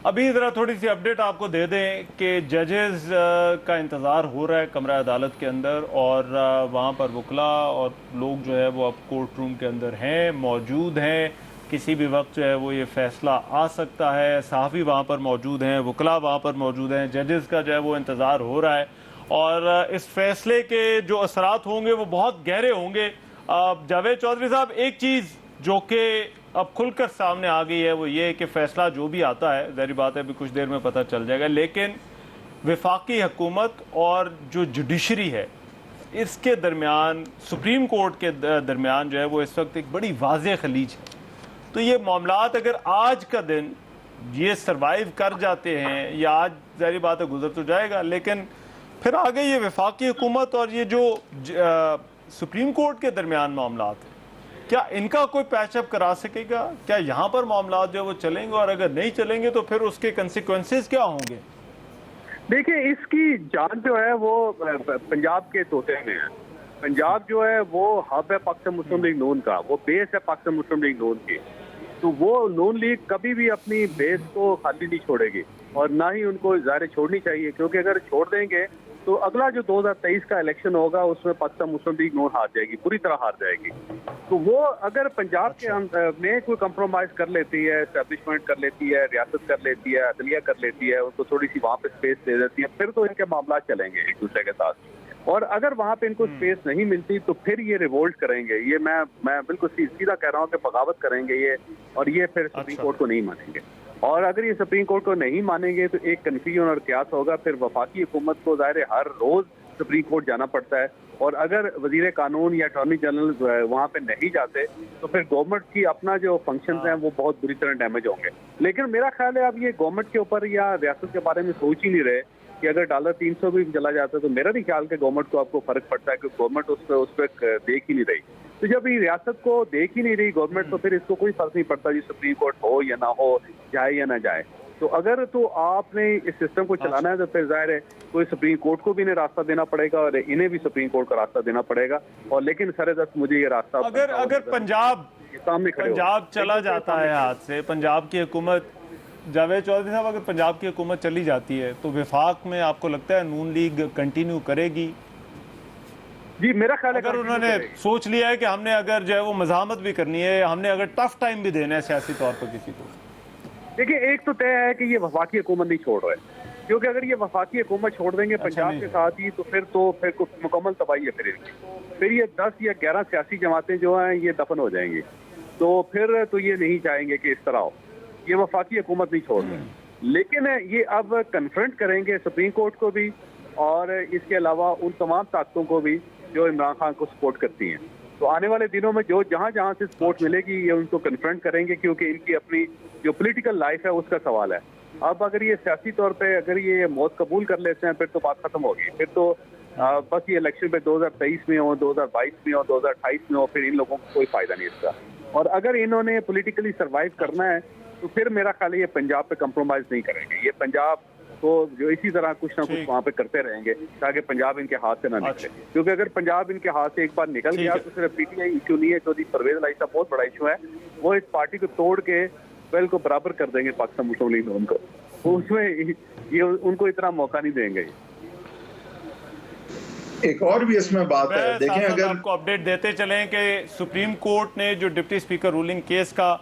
अभी ज़रा थोड़ी सी अपडेट आपको दे दें कि जजेस का इंतज़ार हो रहा है कमरा अदालत के अंदर, और वहाँ पर वकला और लोग जो है वो अब कोर्ट रूम के अंदर हैं, मौजूद हैं। किसी भी वक्त जो है वो ये फ़ैसला आ सकता है। सहाफ़ी वहाँ पर मौजूद हैं, वकला वहाँ पर मौजूद हैं, जजेस का जो है वो इंतज़ार हो रहा है, और इस फैसले के जो असरात होंगे वो बहुत गहरे होंगे। जावेद चौधरी साहब, एक चीज़ जो कि अब खुलकर सामने आ गई है वो ये कि फ़ैसला जो भी आता है, ज़ाहिर बात है अभी कुछ देर में पता चल जाएगा, लेकिन वफाकी हुकूमत और जो जुडिशरी है इसके दरमियान, सुप्रीम कोर्ट के दरमियान जो है वो इस वक्त एक बड़ी वाज़ेह खलीज है। तो ये मामलात अगर आज का दिन ये सरवाइव कर जाते हैं, या आज ज़ाहिर बात है गुजर तो जाएगा, लेकिन फिर आगे ये वफाकी हुकूमत और ये जो सुप्रीम कोर्ट के दरमियान मामलात हैं, क्या इनका कोई पैचअप करा सकेगा? क्या यहाँ पर मामला जो है वो चलेंगे, और अगर नहीं चलेंगे तो फिर उसके कंसिक्वेंसेस क्या होंगे? देखिए, इसकी जान जो है वो पंजाब के तोते में है। पंजाब जो है वो हब है पाकिस्तान मुस्लिम लीग नून का, वो बेस है पाकिस्तान मुस्लिम लीग नून की। तो वो नून लीग कभी भी अपनी बेस को खाली नहीं छोड़ेगी, और ना ही उनको ज़ाहिर छोड़नी चाहिए, क्योंकि अगर छोड़ देंगे तो अगला जो 2023 का इलेक्शन होगा उसमें पाकिस्तान मुस्लिम लीग नून हार जाएगी, पूरी तरह हार जाएगी। तो वो अगर पंजाब के में कोई कंप्रोमाइज कर लेती है, एस्टेब्लिशमेंट कर लेती है, रियासत कर लेती है, अदलिया कर लेती है, उनको थोड़ी सी वहाँ पे स्पेस दे देती है, फिर तो इनके मामला चलेंगे एक दूसरे के साथ। और अगर वहाँ पे इनको स्पेस नहीं मिलती तो फिर ये रिवोल्ट करेंगे। ये मैं बिल्कुल सीधा कह रहा हूँ कि बगावत करेंगे ये, और ये फिर सुप्रीम कोर्ट को नहीं मानेंगे। और अगर ये सुप्रीम कोर्ट को नहीं मानेंगे तो एक कन्फ्यूजन और क्यास होगा। फिर वफाकी हुकूमत को ज़ाहिर है हर रोज सुप्रीम कोर्ट जाना पड़ता है, और अगर वजीर कानून या अटॉर्नी जनरल वहाँ पे नहीं जाते तो फिर गवर्नमेंट की अपना जो फंक्शंस हैं वो बहुत बुरी तरह डैमेज होंगे। लेकिन मेरा ख्याल है अब ये गवर्नमेंट के ऊपर या रियासत के बारे में सोच ही नहीं रहे कि अगर डॉलर 300 भी चला जाता है तो मेरा नहीं ख्याल कि गवर्नमेंट को आपको फर्क पड़ता है, क्योंकि गवर्नमेंट उस पर देख ही नहीं रही। तो जब ये रियासत को देख ही नहीं रही गवर्नमेंट, तो फिर इसको कोई फर्क नहीं पड़ता जी सुप्रीम कोर्ट हो या ना हो, जाए या ना जाए। तो अगर तो आपने इस सिस्टम को चलाना है तो फिर जाहिर है कोई सुप्रीम कोर्ट को भी इन्हें रास्ता देना पड़ेगा, और इन्हें भी सुप्रीम कोर्ट का रास्ता देना पड़ेगा। और लेकिन सरेदस्त मुझे ये रास्ता अगर पंजाब चला जाता है हाथ से, पंजाब की हुकूमत, जावेद चौधरी साहब, अगर पंजाब की हुकूमत चली जाती है तो विफाक में आपको लगता है नून लीग कंटिन्यू करेगी? जी मेरा ख्याल है अगर उन्होंने सोच लिया है कि हमने अगर जो है वो मज़ामत भी करनी है, हमने अगर टफ टाइम भी देना है सियासी तौर पर किसी को। देखिए, एक तो तय है कि ये वफाकी हुकूमत नहीं छोड़ रहे, क्योंकि अगर ये वफाकी हुकूमत छोड़ देंगे पंजाब के साथ ही तो फिर कुछ मुकम्मल तबाही है। फिर ये 10 या 11 सियासी जमातें जो हैं ये दफन हो जाएंगी। तो फिर तो ये नहीं चाहेंगे कि इस तरह हो, ये वफाकी हुकूमत नहीं छोड़ रहे। लेकिन ये अब कन्फ्रंट करेंगे सुप्रीम कोर्ट को भी, और इसके अलावा उन तमाम ताकतों को भी जो इमरान खान को सपोर्ट करती हैं। तो आने वाले दिनों में जो जहां से सपोर्ट मिलेगी ये उनको कन्फ्रंट करेंगे, क्योंकि इनकी अपनी जो पॉलिटिकल लाइफ है उसका सवाल है। अब अगर ये सियासी तौर पे अगर ये मौत कबूल कर लेते हैं फिर तो बात खत्म होगी। फिर तो बस ये इलेक्शन पे 2023 में हो, 2022 में हो, 2028 में हो, फिर इन लोगों को कोई फायदा नहीं इसका। और अगर इन्होंने पॉलिटिकली सर्वाइव करना है तो फिर मेरा ख्याल है ये पंजाब पे कंप्रोमाइज नहीं करेंगे। ये पंजाब तो जो इसी तरह कुछ ना कुछ वहाँ पे करते रहेंगे ताकि पंजाब इनके हाथ से ना निकले। क्योंकि अगर पंजाब इनके हाथ से एक बार निकल गया तो सिर्फ पीटीआई इशू नहीं है, चौधरी परवेज इलाही साहब बहुत बड़ा इशू है। वो इस पार्टी को तोड़ के वेल को बराबर कर देंगे पाकिस्तान मुस्लिम लीग नून को, उसमें ये उनको इतना मौका नहीं देंगे। एक और भी इसमें बात है, देखें अगर आपको अपडेट देते चलें कि सुप्रीम कोर्ट ने जो डिप्टी स्पीकर रूलिंग केस का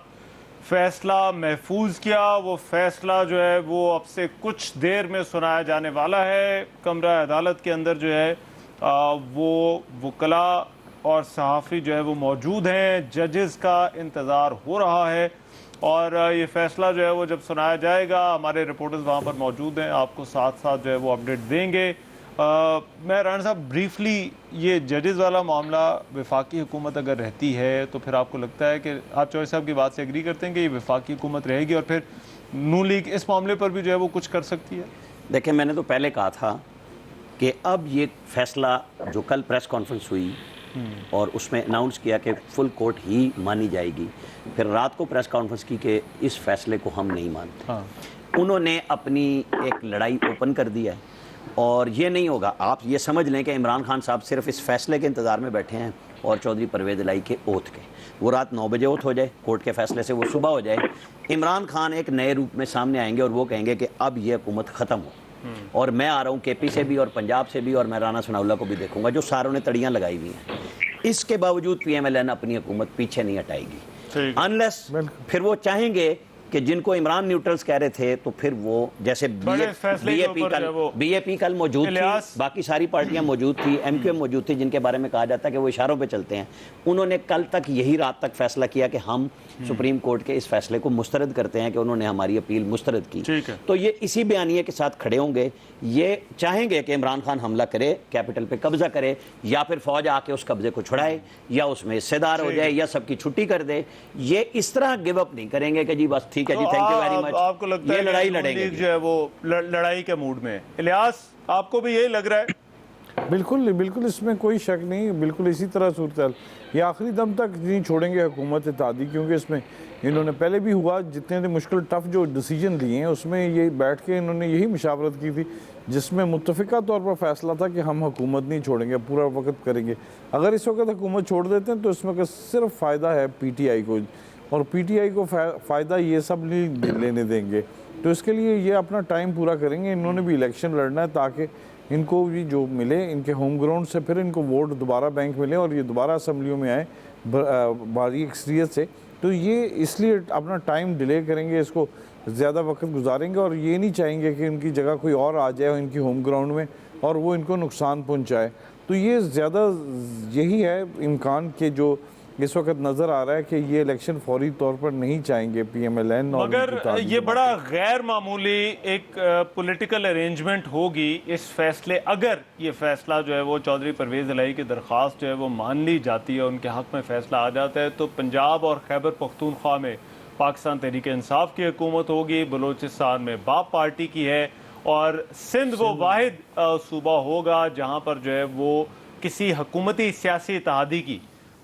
फैसला महफूज किया, वो फैसला जो है वो अब से कुछ देर में सुनाया जाने वाला है। कमरा अदालत के अंदर जो है वो वकला और सहाफ़ी जो है वो मौजूद हैं, जजेस का इंतज़ार हो रहा है, और ये फैसला जो है वो जब सुनाया जाएगा हमारे रिपोर्टर्स वहाँ पर मौजूद हैं, आपको साथ साथ जो है वो अपडेट देंगे। मैं राणा साहब ब्रीफली, ये जजेस वाला मामला वफाकी हुकूमत अगर रहती है तो फिर आपको लगता है कि आप चौधरी साहब की बात से एग्री करते हैं कि ये वफाकी हुकूमत रहेगी और फिर नून लीग इस मामले पर भी जो है वो कुछ कर सकती है? देखिए, मैंने तो पहले कहा था कि अब ये फैसला जो कल प्रेस कॉन्फ्रेंस हुई और उसमें अनाउंस किया कि फुल कोर्ट ही मानी जाएगी, फिर रात को प्रेस कॉन्फ्रेंस की कि इस फैसले को हम नहीं मानते। उन्होंने अपनी एक लड़ाई ओपन कर दिया है। और ये नहीं होगा। आप ये समझ लें कि इमरान खान साहब सिर्फ इस फैसले के इंतज़ार में बैठे हैं और चौधरी परवेज़ इलाही के ओथ के। वो रात 9 बजे ओथ हो जाए कोर्ट के फैसले से, वो सुबह हो जाए, इमरान खान एक नए रूप में सामने आएंगे और वो कहेंगे कि अब ये हुकूमत ख़त्म हो और मैं आ रहा हूँ KP से भी और पंजाब से भी, और मैं राना सनाउल्लाह को भी देखूंगा जो सारों ने तड़ियाँ लगाई हुई हैं। इसके बावजूद PMLN अपनी हुकूमत पीछे नहीं हटाएगी अनलेस फिर वो चाहेंगे कि जिनको इमरान न्यूट्रल्स कह रहे थे, तो फिर वो जैसे BAP कल मौजूद थी, बाकी सारी पार्टियां मौजूद थी, MQM मौजूद थी, जिनके बारे में कहा जाता है कि वो इशारों पे चलते हैं। उन्होंने कल तक यही रात तक फैसला किया कि हम सुप्रीम कोर्ट के इस फैसले को मुस्तरद करते हैं कि उन्होंने हमारी अपील मुस्तरद की। तो ये इसी बयानिए के साथ खड़े होंगे। ये चाहेंगे कि इमरान खान हमला करे, कैपिटल पे कब्जा करे, या फिर फौज आके उस कब्जे को छुड़ाए, या उसमें हिस्सेदार हो जाए, या सबकी छुट्टी कर दे। ये इस तरह गिव अप नहीं करेंगे कि जी बस ठीक है जी, थैंक यू वेरी मच। आपको लगता है लड़ाई लड़ेंगे जो है वो लड़ाई के मूड में? इलियास, आपको भी यही लग रहा है? बिल्कुल बिल्कुल, इसमें कोई शक नहीं, बिल्कुल इसी तरह सूरत ये आखिरी दम तक नहीं छोड़ेंगे हुकूमत इत्तेहादी, क्योंकि इसमें इन्होंने पहले भी हुआ, जितने मुश्किल टफ जो डिसीजन लिए हैं उसमें ये बैठ के इन्होंने यही मुशावरत की थी, जिसमें मुत्तफ़िका तौर पर फैसला था कि हम हुकूमत नहीं छोड़ेंगे, पूरा वक्त करेंगे। अगर इस वक्त हुकूमत छोड़ देते हैं तो इस वक्त सिर्फ फ़ायदा है PTI को, और PTI को फ़ायदा ये सब नहीं लेने देंगे। तो इसके लिए ये अपना टाइम पूरा करेंगे। इन्होंने भी इलेक्शन लड़ना है ताकि इनको भी जो मिले इनके होम ग्राउंड से, फिर इनको वोट दोबारा बैंक मिले और ये दोबारा असम्बलियों में आए भारी अक्सरियत से। तो ये इसलिए अपना टाइम डिले करेंगे, इसको ज़्यादा वक्त गुजारेंगे, और ये नहीं चाहेंगे कि इनकी जगह कोई और आ जाए इनकी होम ग्राउंड में और वो इनको नुकसान पहुँचाए। तो ये ज़्यादा यही है इम्कान के जो इस वक्त नज़र आ रहा है कि ये इलेक्शन फौरी तौर पर नहीं चाहेंगे PMLN। मगर ये बड़ा गैर मामूली एक पॉलिटिकल अरेंजमेंट होगी इस फैसले, अगर ये फैसला जो है वो चौधरी परवेज़ इलाही की दरख्वास्त जो है वो मान ली जाती है, उनके हक़ में फैसला आ जाता है, तो पंजाब और खैबर पख्तूनख्वा में पाकिस्तान तहरीक इंसाफ की हुकूमत होगी, बलूचिस्तान में बाप पार्टी की है, और सिंध वो वाहिद सूबा होगा जहाँ पर जो है वो किसी हुकूमती सियासी इत्तेहादी की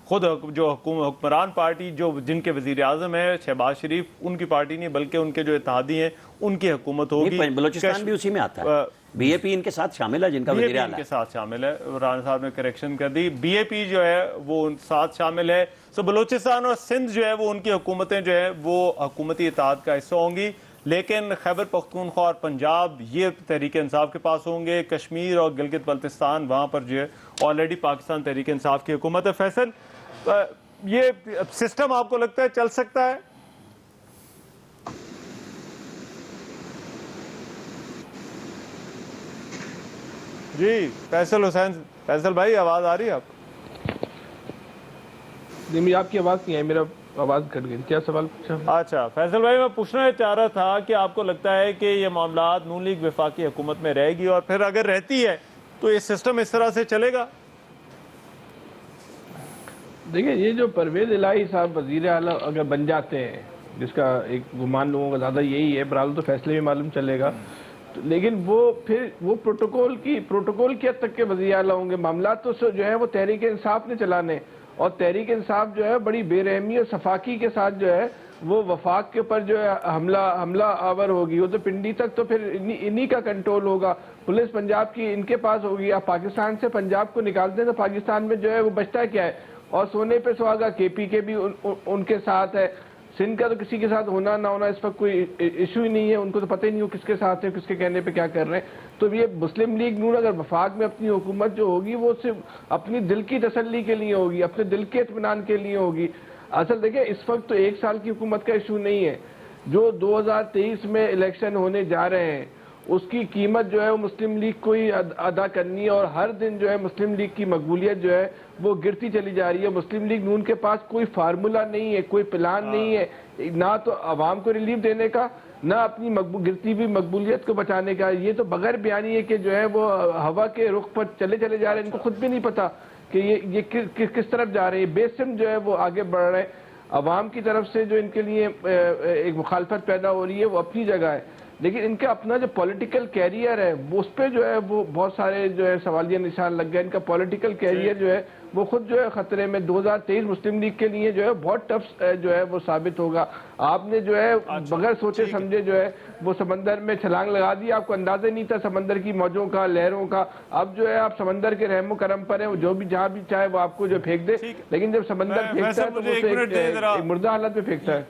खुद जो हुक्मरान पार्टी जो जिनके वजीर आज़म है शहबाज शरीफ, उनकी पार्टी नहीं बल्कि उनके जो इत्तेहादी हैं उनकी हुकूमत होगी। बलूचिस्तान भी उसी में आता है, BAP इनके साथ शामिल है, जिनका वजीर आला इनके साथ शामिल है। राना साहब ने करेक्शन कर दी, BAP जो है वो उन साथ शामिल है। सो बलूचिस्तान और सिंध जो है वो उनकी हुकूमतें जो है वो हुकूमती इत्तेहाद का हिस्सा होंगी, लेकिन खैबर पख्तूनख्वा और पंजाब ये तहरीक इंसाफ के पास होंगे। कश्मीर और गिलगित बल्तिस्तान वहाँ पर जो है ऑलरेडी पाकिस्तान तहरीक इंसाफ की हुकूमत है। फैसल, ये सिस्टम आपको लगता है चल सकता है? जी फैसल हुसैन, फैसल भाई आवाज आ रही है आपको? जी मेरी आपकी आवाज नहीं आई, मेरा आवाज कट गई। क्या सवाल पूछा? अच्छा फैसल भाई, मैं पूछना चाह रहा था कि आपको लगता है कि ये मामला नून लीग वफाकी हुकूमत में रहेगी, और फिर अगर रहती है तो ये सिस्टम इस तरह से चलेगा? देखिए, ये जो परवेज़ इलाही साहब वजीर आला अगर बन जाते हैं, जिसका एक गुमान लोगों का ज़्यादा यही है, बहरहाल तो फैसले में मालूम चलेगा, तो लेकिन वो फिर वो प्रोटोकॉल की हद तक के वजीर आला होंगे। मामला तो जो है वो तहरीक इंसाफ ने चलाने, और तहरीक इंसाफ जो है बड़ी बेरहमी और सफाकी के साथ जो है वो वफाक के ऊपर जो है हमला आवर होगी। वो तो पिंडी तक तो फिर इन्हीं का कंट्रोल होगा, पुलिस पंजाब की इनके पास होगी। आप पाकिस्तान से पंजाब को निकालते हैं तो पाकिस्तान में जो है वो बचता क्या है, और सोने पे सुहागा KP के भी उनके साथ है। सिंध का तो किसी के साथ होना ना होना इस पर कोई इशू ही नहीं है, उनको तो पता ही नहीं हो किसके साथ है, किसके कहने पे क्या कर रहे हैं। तो ये मुस्लिम लीग नून अगर वफाक में अपनी हुकूमत जो होगी वो सिर्फ अपनी दिल की तसल्ली के लिए होगी, अपने दिल के इत्मीनान के लिए होगी। असल देखिए, इस वक्त तो 1 साल की हुकूमत का इशू नहीं है, जो 2023 में इलेक्शन होने जा रहे हैं उसकी कीमत जो है वो मुस्लिम लीग को ही अदा करनी है, और हर दिन जो है मुस्लिम लीग की मकबूलियत जो है वो गिरती चली जा रही है। मुस्लिम लीग नून के पास कोई फार्मूला नहीं है, कोई प्लान नहीं है, ना तो आवाम को रिलीफ देने का, ना अपनी गिरती हुई मकबूलियत को बचाने का। ये तो बगैर बयानी है कि जो है वो हवा के रुख पर चले जा रहे हैं, इनको खुद भी नहीं पता कि ये किस तरफ जा रहे हैं। बेसिम जो है वो आगे बढ़ रहे हैं, अवाम की तरफ से जो इनके लिए एक मुखालफत पैदा हो रही है वो अपनी जगह है, लेकिन इनका अपना जो पॉलिटिकल कैरियर है वो उस पर जो है वो बहुत सारे जो है सवालिया निशान लग गए। इनका पॉलिटिकल कैरियर जो है वो खुद जो है खतरे में। 2023 मुस्लिम लीग के लिए जो है बहुत टफ जो है वो साबित होगा। आपने जो है बगैर सोचे समझे जो है वो समंदर में छलांग लगा दी, आपको अंदाजा नहीं था समंदर की मौजों का, लहरों का। अब जो है आप समंदर के रहमो करम पर है, जो भी जहाँ भी चाहे वो आपको जो फेंक दे, लेकिन जब समंदर फेंकता है तो वो एक मुर्दा हालत में फेंकता है।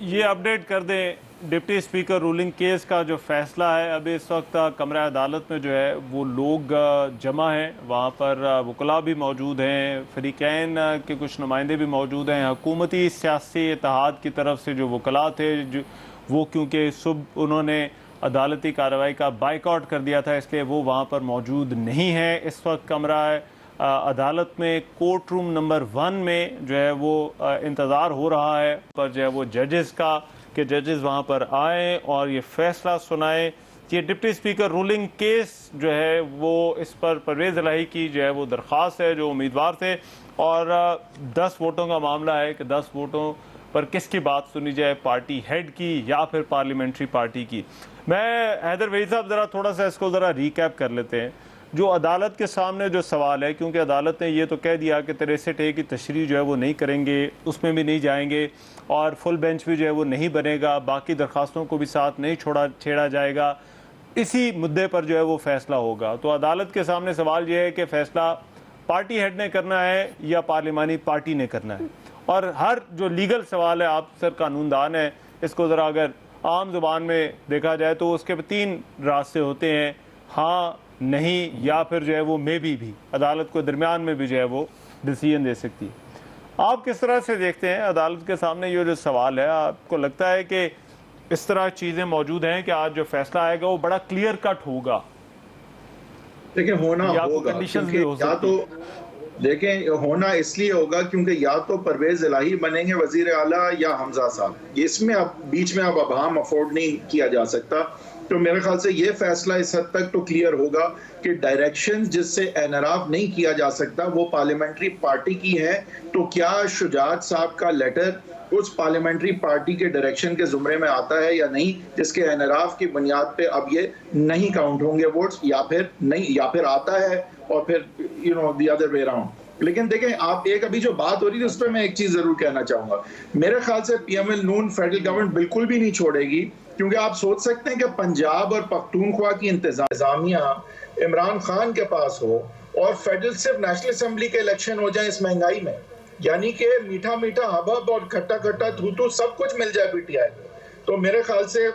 ये अपडेट कर दें, डिप्टी स्पीकर रूलिंग केस का जो फैसला है, अभी इस वक्त कमरा अदालत में जो है वो लोग जमा हैं, वहाँ पर वकला भी मौजूद हैं, फरीकैन के कुछ नुमाइंदे भी मौजूद हैं। हुकूमती सियासी इत्तेहाद की तरफ से जो वकला थे जो वो क्योंकि सुबह उन्होंने अदालती कार्रवाई का बाइकआउट कर दिया था, इसलिए वो वहाँ पर मौजूद नहीं है। इस वक्त कमरा अदालत में कोर्ट रूम नंबर 1 में जो है वो इंतज़ार हो रहा है पर जो है वो जजेस का कि जजेस वहाँ पर आए और ये फैसला सुनाए। ये डिप्टी स्पीकर रूलिंग केस जो है वो इस पर परवेज़ इलाही की जो है वो दरख्वास्त है, जो उम्मीदवार थे, और 10 वोटों का मामला है कि 10 वोटों पर किसकी बात सुनी जाए, पार्टी हेड की या फिर पार्लियामेंट्री पार्टी की। मैं हैदर वहीद साहब ज़रा थोड़ा सा इसको ज़रा रिकैप कर लेते हैं। जो अदालत के सामने जो सवाल है, क्योंकि अदालत ने ये तो कह दिया कि 63A की तशरीह जो है वो नहीं करेंगे, उसमें भी नहीं जाएंगे और फुल बेंच भी जो है वो नहीं बनेगा, बाकी दरख्वास्तों को भी साथ नहीं छेड़ा जाएगा, इसी मुद्दे पर जो है वो फैसला होगा। तो अदालत के सामने सवाल ये है कि फ़ैसला पार्टी हेड ने करना है या पार्लिमानी पार्टी ने करना है। और हर जो लीगल सवाल है, आप सर कानूनदान है, इसको ज़रा अगर आम ज़ुबान में देखा जाए तो उसके 3 रास्ते होते हैं, हाँ, नहीं या फिर जो है वो मे भी अदालत को दरमियान में भी जो है वो डिसीजन दे सकती है। आप किस तरह से देखते हैं अदालत के सामने ये जो सवाल है? आपको लगता है कि इस तरह चीज़ें मौजूद हैं कि आज जो फैसला आएगा वो बड़ा क्लियर कट होगा? देखिए होना होगा, कंडीशंस भी हो या तो देखें होना इसलिए होगा क्योंकि या तो परवेज इलाही बनेंगे वजीर आला या हमजा साहब, इसमें अब बीच में अब अभाम अफोर्ड नहीं किया जा सकता। तो मेरे ख्याल से ये फैसला इस हद तक तो क्लियर होगा कि डायरेक्शंस जिससे एनराफ नहीं किया जा सकता वो पार्लियामेंट्री पार्टी की है। तो क्या शुजात साहब का लेटर उस पार्लियामेंट्री पार्टी के डायरेक्शन के जुमरे में आता है या नहीं, जिसके एनराफ की बुनियाद पे अब ये नहीं काउंट होंगे वोट्स, या फिर नहीं, या फिर आता है और फिर द अदर वे अराउंड। लेकिन देखें, आप एक अभी जो बात हो रही थी उस पर मैं एक चीज जरूर कहना चाहूंगा। मेरे ख्याल से पीएमएल नून फेडरल गवर्नमेंट बिल्कुल भी नहीं छोड़ेगी, क्योंकि आप सोच सकते हैं कि पंजाब और पख्तूनख्वा की इंतजामिया इमरान खान के पास हो और फेडरल सिर्फ नेशनल असेंबली के इलेक्शन हो जाए इस महंगाई में, यानी कि मीठा मीठा हबब और खट्टा खट्टा थूथू सब कुछ मिल जाए पीटीआई को। तो मेरे ख्याल से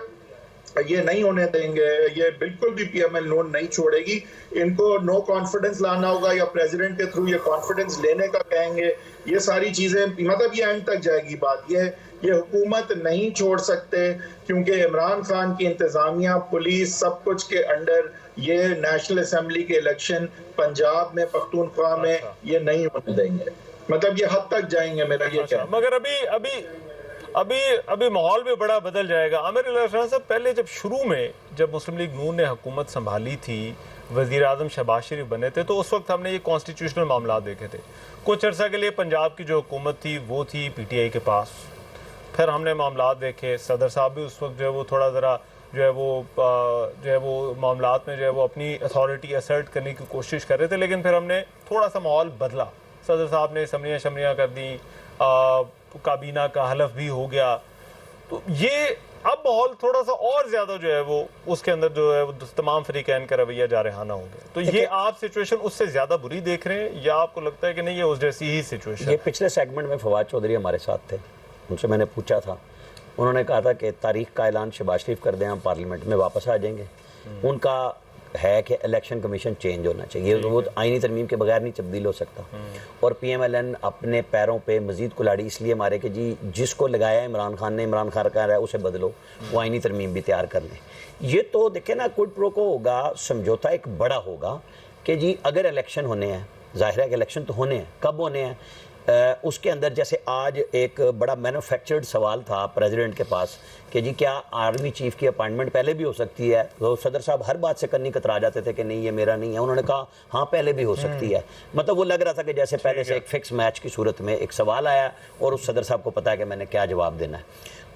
ये नहीं होने देंगे, ये बिल्कुल भी पीएमएल नून नहीं छोड़ेगी। इनको नो कॉन्फिडेंस लाना होगा या प्रेसिडेंट के थ्रू ये कॉन्फिडेंस लेने का कहेंगे, ये सारी चीजें, मतलब ये एंड तक जाएगी बात। ये हुकूमत नहीं छोड़ सकते क्योंकि इमरान खान की इंतजामिया, पुलिस, सब कुछ के अंडर ये नेशनल असेंबली के इलेक्शन पंजाब में, पख्तूनख्वा में ये नहीं होने देंगे। मतलब ये हद तक जाएंगे, मेरा ये क्या। मगर अभी माहौल भी बड़ा बदल जाएगा। आमिर साहब, पहले जब मुस्लिम लीग नून ने हुकूमत संभाली थी, वज़ीर आज़म शहबाज शरीफ बने थे, तो उस वक्त हमने ये कॉन्स्टिट्यूशनल मामला देखे थे। कुछ अर्सा के लिए पंजाब की जो हुकूमत थी वो थी पीटीआई के पास, फिर हमने मामला देखे, सदर साहब भी उस वक्त जो है वो थोड़ा ज़रा जो है वो मामलात में जो है वो अपनी अथॉरिटी असर्ट करने की कोशिश कर रहे थे, लेकिन फिर हमने थोड़ा सा माहौल बदला। सदर साहब ने समरियाँ कर दी, काबीना का हलफ भी हो गया, तो ये अब माहौल थोड़ा सा और ज्यादा जो है वो उसके अंदर जो है वो तमाम फरीकैन का रवैया जारहाना हो गया। तो ये आप सिचुएशन उससे ज्यादा बुरी देख रहे हैं या आपको लगता है कि नहीं ये उस जैसी ही सिचुएशन? ये पिछले सेगमेंट में फवाद चौधरी हमारे साथ थे, उनसे मैंने पूछा था, उन्होंने कहा था कि तारीख का ऐलान शहबाज शरीफ कर दें, हम पार्लियामेंट में वापस आ जाएंगे। उनका है कि इलेक्शन कमीशन चेंज होना चाहिए, वो आईनी तरमीम के बगैर नहीं तब्दील हो सकता। और पीएमएलएन अपने पैरों पे मजीद कुल्हाड़ी इसलिए मारे कि जी जिसको लगाया इमरान खान ने, इमरान खान कह रहा है उसे बदलो, वो आईनी तरमीम भी तैयार कर लें। ये तो देखे ना, क्विड प्रो को होगा, समझौता एक बड़ा होगा कि जी अगर इलेक्शन होने हैं, जाहिर है कि इलेक्शन तो होने हैं, कब होने हैं, उसके अंदर जैसे आज एक बड़ा मैन्युफैक्चर्ड सवाल था प्रेसिडेंट के पास कि जी क्या आर्मी चीफ की अपॉइंटमेंट पहले भी हो सकती है, तो सदर साहब हर बात से कन्नी कतरा जाते थे कि नहीं ये मेरा नहीं है। उन्होंने कहा हाँ पहले भी हो सकती है। मतलब वो लग रहा था कि जैसे पहले से एक फिक्स मैच की सूरत में एक सवाल आया और उस सदर साहब को पता है कि मैंने क्या जवाब देना है।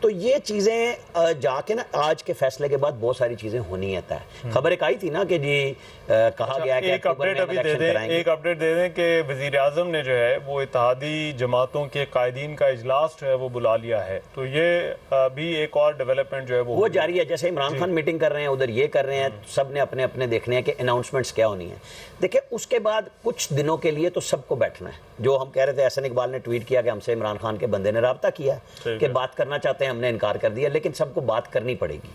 तो ये चीज़ें जाके ना आज के फैसले के बाद बहुत सारी चीज़ें होनी है तय। खबर एक आई थी ना कि जी कहा गया कि एक अपडेट अभी दे दें, एक अपडेट दे दें कि वज़ीर आज़म ने जो है वो इत्तेहादी जमातों के कायदीन का इजलास जो है वो बुला लिया है। तो ये भी एक और डेवलपमेंट जो है वो जारी है। जैसे इमरान खान मीटिंग कर रहे हैं, उधर ये कर रहे हैं, सब ने अपने अपने देखने हैं कि अनाउंसमेंट्स क्या होनी है। देखिए उसके बाद कुछ दिनों के लिए तो सबको बैठना है। जो हम कह रहे थे, एहसन इकबाल ने ट्वीट किया कि हमसे इमरान खान के बंदे ने राब्ता किया कि बात करना चाहते हैं, हमने इनकार कर दिया, लेकिन सबको बात करनी पड़ेगी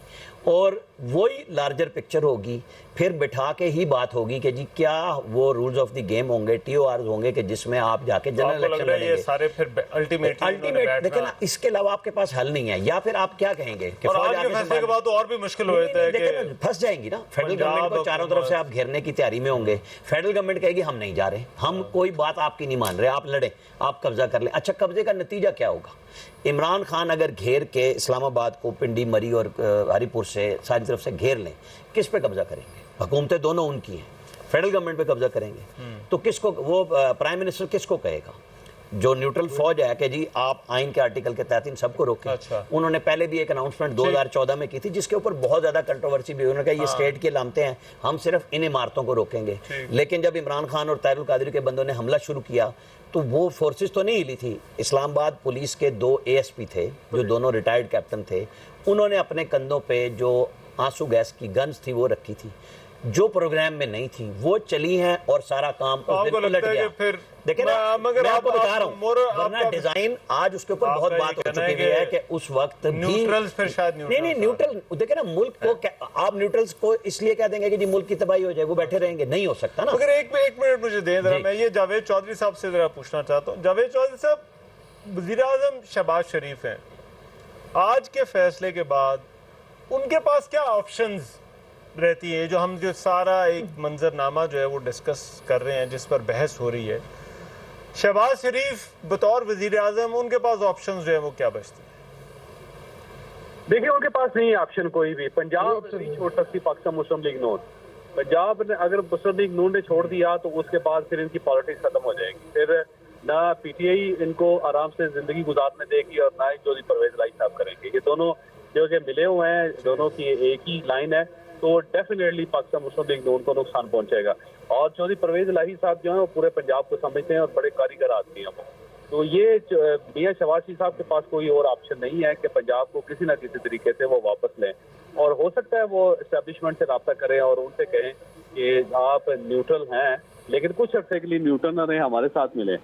और वही लार्जर पिक्चर होगी। फिर बिठा के ही बात होगी कि जी क्या वो रूल्स ऑफ द गेम होंगे, TORs होंगे कि जिसमें आप जाके जनरल इलेक्शन लड़ेंगे। सारे फिर अल्टीमेट देखिए ना, इसके अलावा आपके पास हल नहीं है। या फिर आप क्या कहेंगे कि और आज के फैसले के बाद तो और भी मुश्किल हो जाता है कि फंस जाएंगी ना। फेडरल गवर्नमेंट को चारों तरफ से आप घेरने की तैयारी में होंगे। फेडरल गवर्नमेंट कहेगी हम नहीं जा रहे, हम कोई बात आपकी नहीं मान रहे, आप लड़े, आप कब्जा कर लें। अच्छा, कब्जे का नतीजा क्या होगा? इमरान खान अगर घेर के इस्लामाबाद को पिंडी, मरी और हरिपुर से सारी तरफ से घेर लें, किस पे कब्जा करेंगे? हुकूमतें दोनों उनकी हैं, फेडरल गवर्नमेंट पे कब्जा करेंगे तो किसको, वो प्राइम मिनिस्टर किसको कहेगा? जो न्यूट्रल फौज है कि जी आप आइन के आर्टिकल के तहत इन सबको रोकें। अच्छा। उन्होंने पहले भी एक अनाउंसमेंट 2014 में की थी जिसके ऊपर बहुत ज्यादा कंट्रोवर्सी भी हुई। उन्होंने कहा ये स्टेट के लामते हैं, हम सिर्फ इन इमारतों को रोकेंगे। लेकिन जब इमरान खान और ताहिरुल कादरी के बंदों ने हमला शुरू किया तो वो फोर्सेस तो नहीं हिली थी। इस्लामाबाद पुलिस के 2 ASP थे जो दोनों रिटायर्ड कैप्टन थे, उन्होंने अपने कंधों पे जो आंसू गैस की गन्स थी वो रखी थी, जो प्रोग्राम में नहीं थी वो चली हैं और सारा काम उस दिन उलट गया। फिर देखिए ना, मैं आपको बता रहा हूँ, वरना आपका डिजाइन आज उसके ऊपर बहुत बात हो चुकी है कि उस वक्त न्यूट्रल्स फिर शायद नहीं न्यूट्रल, देखिए ना, मुल्क को आप न्यूट्रल्स को इसलिए क्या देंगे कि जी मुल्क की तबाही हो जाए, वो बैठे रहेंगे? नहीं हो सकता ना। अगर एक मिनट मुझे दें जरा, मैं ये जावेद चौधरी साहब से जरा पूछना चाहता हूँ। जावेद चौधरी साहब, वज़ीर आज़म शहबाज शरीफ हैं, आज के फैसले के बाद उनके पास क्या ऑप्शंस रहती है? जो सारा एक मंजरनामा जो है वो डिस्कस कर रहे हैं, जिस पर बहस हो रही है, शहबाज शरीफ बतौर वजीर आज़म, उनके पास ऑप्शंस जो है वो क्या बचते हैं? देखिए उनके पास नहीं है ऑप्शन कोई भी। पंजाब नहीं छोड़ सकती पाकिस्तान मुस्लिम लीग नून। पंजाब ने अगर मुस्लिम लीग नून ने छोड़ दिया तो उसके बाद फिर इनकी पॉलिटिक्स खत्म हो जाएगी। फिर ना PTI इनको आराम से जिंदगी गुजारने देगी और ना ही चौधरी परवेज इलाही साहब करेंगे। ये दोनों जो कि मिले हुए हैं, दोनों की एक ही लाइन है, तो डेफिनेटली पाकिस्तान मुस्लिम लीग नून को नुकसान पहुंचेगा। और चौधरी परवेज इलाही साहब जो है वो पूरे पंजाब को समझते हैं और बड़े कारीगर आदमी हैं वो। तो ये मियां शहबाज शरीफ साहब के पास कोई और ऑप्शन नहीं है कि पंजाब को किसी ना किसी तरीके से वो वापस लें। और हो सकता है वो एस्टेब्लिशमेंट से रब्ता करें और उनसे कहें कि आप न्यूट्रल हैं, लेकिन कुछ अर्से के लिए न्यूट्रल न रहे, हमारे साथ मिले।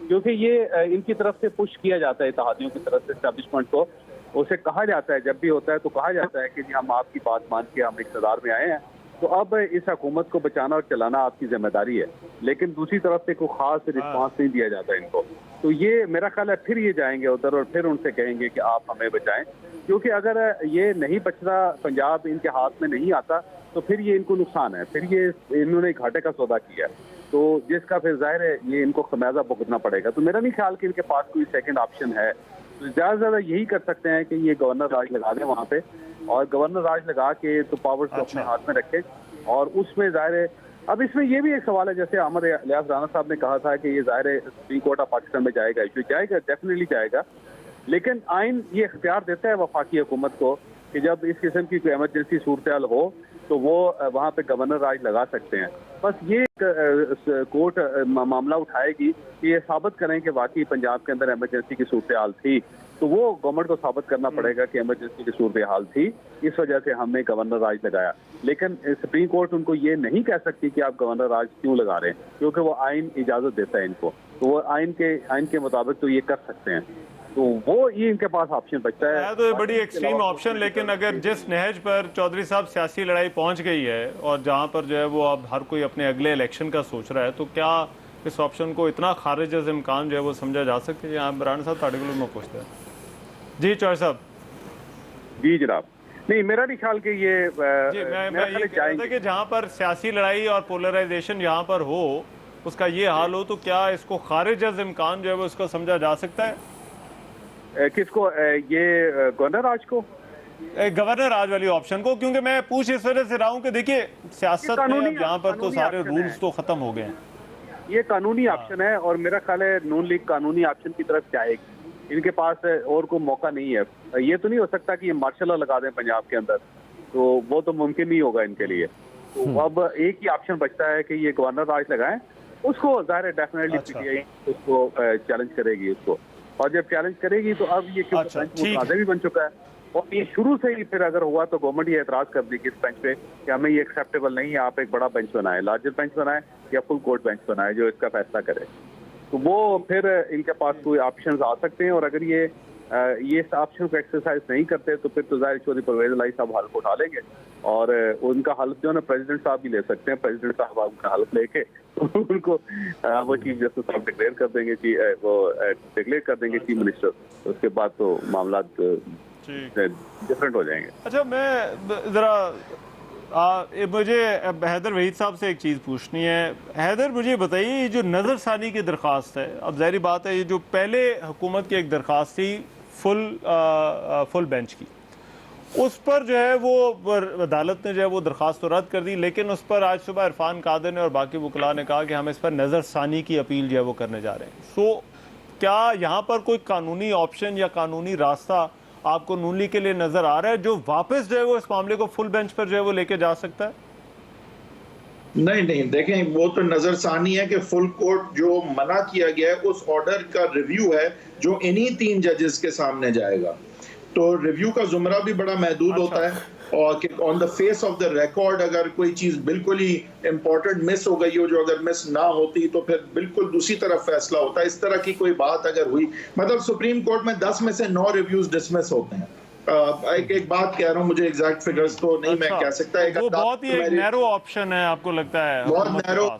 क्योंकि ये इनकी तरफ से पुश किया जाता है, इत्तेहादियों की तरफ से एस्टेब्लिशमेंट को। उसे कहा जाता है, जब भी होता है तो कहा जाता है कि जी हम आपकी बात मान के हम इक़्तिदार में आए हैं, तो अब इस हुकूमत को बचाना और चलाना आपकी जिम्मेदारी है। लेकिन दूसरी तरफ से कोई खास रिस्पांस नहीं दिया जाता इनको। तो ये मेरा ख्याल है फिर ये जाएंगे उधर और फिर उनसे कहेंगे कि आप हमें बचाएं। क्योंकि अगर ये नहीं बचता, पंजाब इनके हाथ में नहीं आता, तो फिर ये इनको नुकसान है। फिर ये इन्होंने घाटे का सौदा किया, तो जिसका फिर जाहिर है ये इनको खमियाजा भुगतना पड़ेगा। तो मेरा नहीं ख्याल कि इनके पास कोई सेकंड ऑप्शन है। तो ज़्यादा से ज़्यादा यही कर सकते हैं कि ये गवर्नर राज लगा दें वहाँ पे, और गवर्नर राज लगा के तो पावर्स को अपने हाथ में रखें। और उसमें जाहिर है, अब इसमें ये भी एक सवाल है, जैसे अहमद इलियास राना साहब ने कहा था कि ये जाहिर है सुप्रीम कोर्ट ऑफ पाकिस्तान में जाएगा, इशू जाएगा, डेफिनेटली जाएगा। लेकिन आइन ये इख्तियार देता है वफाकी हुकूमत को कि जब इस किस्म की कोई एमरजेंसी सूरत हो तो वो वहाँ पे गवर्नर राज लगा सकते हैं। बस ये कोर्ट मामला उठाएगी कि ये साबित करें कि वाकई पंजाब के अंदर एमरजेंसी की सूरत हाल थी, तो वो गवर्नमेंट को साबित करना पड़ेगा कि एमरजेंसी की सूरत हाल थी, इस वजह से हमने गवर्नर राज लगाया। लेकिन सुप्रीम कोर्ट उनको ये नहीं कह सकती कि आप गवर्नर राज क्यों लगा रहे हैं, क्योंकि वो आइन इजाजत देता है इनको। तो वो आइन के मुताबिक तो ये कर सकते हैं। तो वो ये इनके पास ऑप्शन बचता है। तो ये बड़ी एक्सट्रीम ऑप्शन, लेकिन अगर जिस नहज पर चौधरी साहब सियासी लड़ाई पहुंच गई है और जहां पर जो है वो अब हर कोई अपने अगले इलेक्शन का सोच रहा है, तो क्या इस ऑप्शन को इतना खारिज अज़ इम्कान जो है वो समझा जा सके? यहाँ इमरान साहब पार्टिकुलर में पूछते हैं। जी चौधरी साहब। जी जनाब, नहीं मेरा नहीं ख्याल कि ये मैं ये कह रहा था कि जहाँ पर सियासी लड़ाई और पोलराइजेशन यहाँ पर हो, उसका ये हाल हो, तो क्या इसको खारिज अज़ इम्कान जो है वो इसको समझा जा सकता है? किसको? ये गवर्नर राज को, गवर्नर राज वाली ऑप्शन को? क्योंकि मैं पूछ इस वजह से रहा हूँ कि देखिए सियासत में यहाँ पर तो सारे रूल्स तो खत्म हो गए हैं। ये कानूनी ऑप्शन है और मेरा ख्याल है नून लीग कानूनी ऑप्शन की तरफ जाएगी। इनके पास और कोई मौका नहीं है। ये तो नहीं हो सकता कि ये मार्शल लॉ लगा दें पंजाब के अंदर, तो वो तो मुमकिन नहीं होगा इनके लिए। तो अब एक ही ऑप्शन बचता है कि ये गवर्नर राज लगाएं, उसको जाहिर है डेफिनेटली पीटीआई उसको चैलेंज करेगी उसको, और जब चैलेंज करेगी तो अब ये क्योंकि बेंच मुतनाज़ भी बन चुका है, और ये शुरू से ही फिर अगर हुआ तो गवर्नमेंट ये एतराज कर देगी इस बेंच पे कि हमें ये एक्सेप्टेबल नहीं है, आप एक बड़ा बेंच बनाए, लार्जर बेंच बनाए या फुल कोर्ट बेंच बनाए जो इसका फैसला करे। तो वो फिर इनके पास कोई ऑप्शंस आ सकते हैं, और अगर ये इस ऑप्शन को एक्सरसाइज नहीं करते तो फिर तो जाहिर चौधरी परवेज इलाही साहब हल्फ उठा लेंगे, और उनका हल्फ जो है ना प्रेसिडेंट साहब भी ले सकते हैं। प्रेसिडेंट साहब उनका हल्फ लेके उनको वो चीफ जस्टिस साहब डिक्लेयर कर देंगे कि वो डिक्लेयर कर देंगे चीफ मिनिस्टर, उसके बाद तो मामला डिफरेंट हो जाएंगे। अच्छा, मैं ज़रा मुझे हैदर वहीद साहब से एक चीज़ पूछनी है। हैदर, मुझे बताइए, ये जो नज़रसानी की दरख्वास्त है, अब ज़ाहिर बात है ये जो पहले हुकूमत की एक दरख्वास्त थी फुल बेंच की, उस पर जो है वो अदालत ने जो है वो दरख्वास्त तो रद्द कर दी, लेकिन उस पर आज सुबह इरफान कादर ने और बाकी वकला ने कहा कि हम इस पर नज़रसानी की अपील जो है वो करने जा रहे हैं। सो क्या यहाँ पर कोई कानूनी ऑप्शन या कानूनी रास्ता आपको नून लीग के लिए नजर आ रहा है जो वापस जो है वो इस मामले को फुल बेंच पर जो है वो लेके जा सकता है? नहीं, देखें, वो तो नजरसानी है कि फुल कोर्ट जो मना किया गया है उस ऑर्डर का रिव्यू है जो इन्हीं 3 जजेस के सामने जाएगा, तो रिव्यू का जुमरा भी बड़ा महदूद होता है, और on the face of the record अगर कोई चीज बिल्कुल ही इंपॉर्टेंट मिस हो गई हो, जो अगर मिस ना होती तो फिर बिल्कुल दूसरी तरफ फैसला होता है। इस तरह की कोई बात अगर हुई, मतलब सुप्रीम कोर्ट में 10 में से 9 रिव्यूज डिसमिस होते हैं। एक बात कह रहा हूँ, मुझे एग्जैक्ट फिगर्स तो नहीं मैं कह सकता, वो बहुत ही एक नैरो ऑप्शन है, आपको लगता है? बहुत नैरो,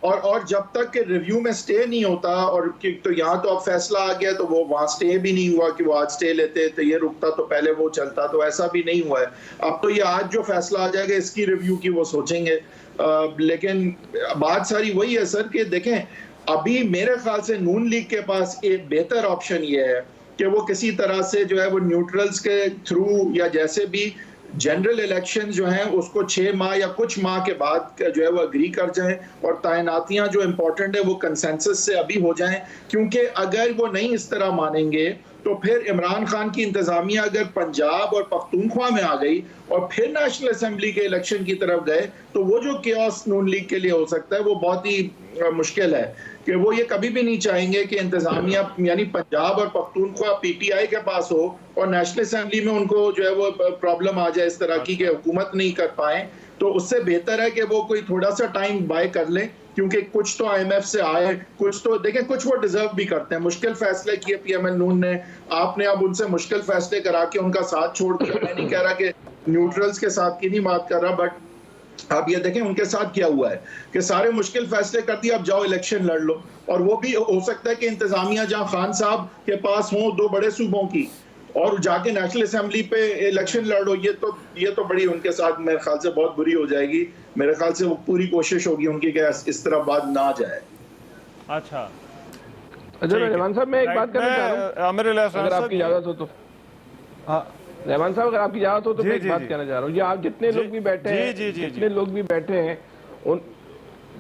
और जब तक के रिव्यू में स्टे नहीं होता, और तो यहाँ तो अब फैसला आ गया तो वो वहाँ स्टे भी नहीं हुआ कि वो आज स्टे लेते तो ये रुकता तो पहले वो चलता, तो ऐसा भी नहीं हुआ है। अब तो ये आज जो फैसला आ जाएगा इसकी रिव्यू की वो सोचेंगे, लेकिन बात सारी वही है सर कि देखें, अभी मेरे ख्याल से नून लीग के पास एक बेहतर ऑप्शन ये है कि वो किसी तरह से जो है वो न्यूट्रल्स के थ्रू या जैसे भी जनरल इलेक्शन जो हैं उसको 6 माह या कुछ माह के बाद जो है वो अग्री कर जाएं, और तैनातियां जो इम्पोर्टेंट है वो कंसेंसस से अभी हो जाएं, क्योंकि अगर वो नहीं इस तरह मानेंगे तो फिर इमरान खान की इंतजामिया अगर पंजाब और पख्तूनख्वा में आ गई और फिर नेशनल असेंबली के इलेक्शन की तरफ गए तो वो जो केओस नून लीग के लिए हो सकता है वो बहुत ही मुश्किल है, कि वो ये कभी भी नहीं चाहेंगे कि इंतजामिया यानी पंजाब और पख्तूनख्वा पीटीआई के पास हो और नेशनल असेंबली में उनको जो है वो प्रॉब्लम आ जाए इस तरह की कि हुकूमत नहीं कर पाए। तो उससे बेहतर है कि वो कोई थोड़ा सा टाइम बाय कर लें, क्योंकि कुछ तो IMF से आए, कुछ तो देखें, कुछ वो डिजर्व भी करते हैं। मुश्किल फैसले किए PML नून ने, आपने अब उनसे मुश्किल फैसले करा के उनका साथ छोड़ दिया। मैं नहीं कह रहा कि न्यूट्रल्स के साथ की नहीं बात कर रहा, बट आप ये देखें उनके साथ क्या हुआ है कि सारे मुश्किल फैसले कर दिए, अब जाओ इलेक्शन लड़ लो, और वो भी हो सकता है कि इंतजामिया जहां खान साहब के पास हो 2 बड़े सूबों की और जाके नेशनल असेंबली पे इलेक्शन लड़ो, ये तो बड़ी उनके साथ मेरे ख्याल से बहुत बुरी हो जाएगी। मेरे ख्याल से वो पूरी कोशिश होगी उनकी कि इस तरह बात ना जाए। अच्छा रहमान साहब, मैं एक बात करना चाह रहा हूं, अगर आपकी इजाजत हो तो। रहमान साहब, अगर आपकी इजाजत हो तो मैं एक बात कहना चाह रहा हूँ। ये आप जितने लोग भी बैठे हैं, जितने लोग भी बैठे हैं, उन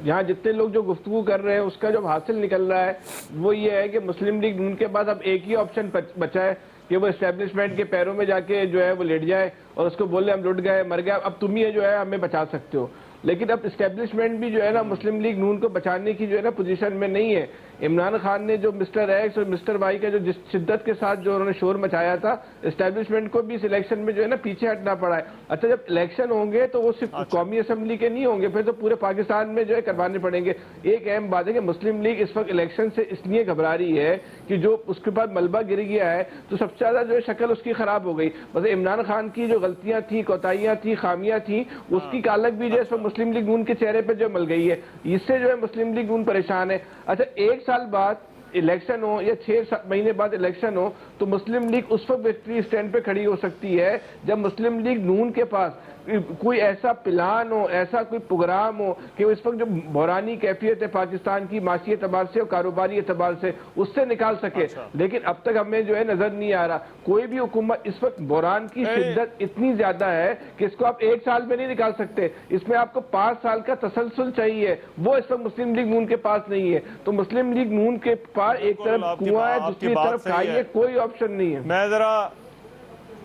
यहाँ जितने लोग जो गुफ्तगू कर रहे हैं उसका जो हासिल निकल रहा है वो ये है कि मुस्लिम लीग नून के पास अब एक ही ऑप्शन बचा है कि वो एस्टेब्लिशमेंट के पैरों में जाके जो है वो लेट जाए और उसको बोले हम लुट गए, मर गए, अब तुम ही जो है हमें बचा सकते हो। लेकिन अब एस्टेब्लिशमेंट भी जो है ना मुस्लिम लीग नून को बचाने की जो है ना पोजीशन में नहीं है। इमरान खान ने जो मिस्टर एक्स और मिस्टर वाई का जो जिस शिद्दत के साथ जो उन्होंने शोर मचाया था, एस्टेब्लिशमेंट को भी इस इलेक्शन में जो है ना पीछे हटना पड़ा है। अच्छा, जब इलेक्शन होंगे तो वो सिर्फ कौमी असम्बली के नहीं होंगे, फिर तो पूरे पाकिस्तान में जो है करवाने पड़ेंगे। एक अहम बात है कि मुस्लिम लीग इस वक्त इलेक्शन से इसलिए घबरा रही है कि जो उसके बाद मलबा गिर गया है तो सबसे ज्यादा जो है शक्ल उसकी खराब हो गई। मतलब इमरान खान की जो गलतियां थी, कोताहियां थी, खामियां थी, उसकी कालक भी जो है इस वक्त मुस्लिम लीग नून के चेहरे पर जो मल गई है, इससे जो है मुस्लिम लीग नून परेशान है। अच्छा, 1 साल बाद इलेक्शन हो या 6 महीने बाद इलेक्शन हो तो मुस्लिम लीग उस वक्त विक्ट्री स्टैंड पे खड़ी हो सकती है जब मुस्लिम लीग नून के पास कोई ऐसा प्लान हो, ऐसा कोई प्रोग्राम हो कि इस वक्त जो बहरानी कैफियत है पाकिस्तान की माशी एतबार से और कारोबारी एतबार से, उससे निकाल सके। लेकिन अब तक हमें जो है नजर नहीं आ रहा। कोई भी हुकूमत, इस वक्त बहरान की शिद्दत इतनी ज्यादा है कि इसको आप 1 साल में नहीं निकाल सकते, इसमें आपको 5 साल का तसलसल चाहिए। वो इस वक्त मुस्लिम लीग नून के पास नहीं है। तो मुस्लिम लीग नून के पास एक तरफ कुआं है, दूसरी तरफ खाई है, कोई ऑप्शन नहीं है। मैं जरा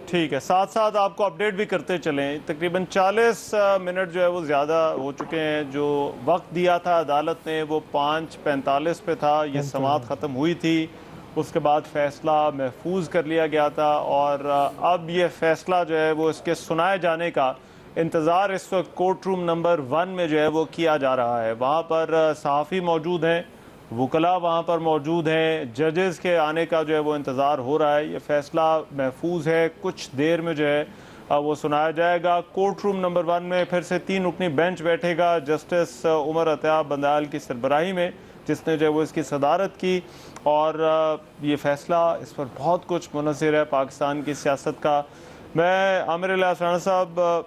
ठीक है, साथ साथ आपको अपडेट भी करते चलें। तकरीबन 40 मिनट जो है वो ज़्यादा हो चुके हैं। जो वक्त दिया था अदालत ने वो 5:45 पे था, ये समाअत ख़त्म हुई थी। उसके बाद फ़ैसला महफूज कर लिया गया था और अब ये फ़ैसला जो है वो इसके सुनाए जाने का इंतज़ार इस वक्त कोर्ट रूम नंबर 1 में जो है वो किया जा रहा है। वहाँ पर सहाफ़ी मौजूद हैं, वकला वहाँ पर मौजूद हैं, जजेस के आने का जो है वो इंतज़ार हो रहा है। ये फ़ैसला महफूज है, कुछ देर में जो है वो सुनाया जाएगा। कोर्ट रूम नंबर 1 में फिर से 3 रुकनी बेंच बैठेगा जस्टिस उमर अतैयाब बंदाल की सरबराही में, जिसने जो है वो इसकी सदारत की। और ये फ़ैसला, इस पर बहुत कुछ मुनहसर है पाकिस्तान की सियासत का। मैं आमिर इलियास राणा साहब,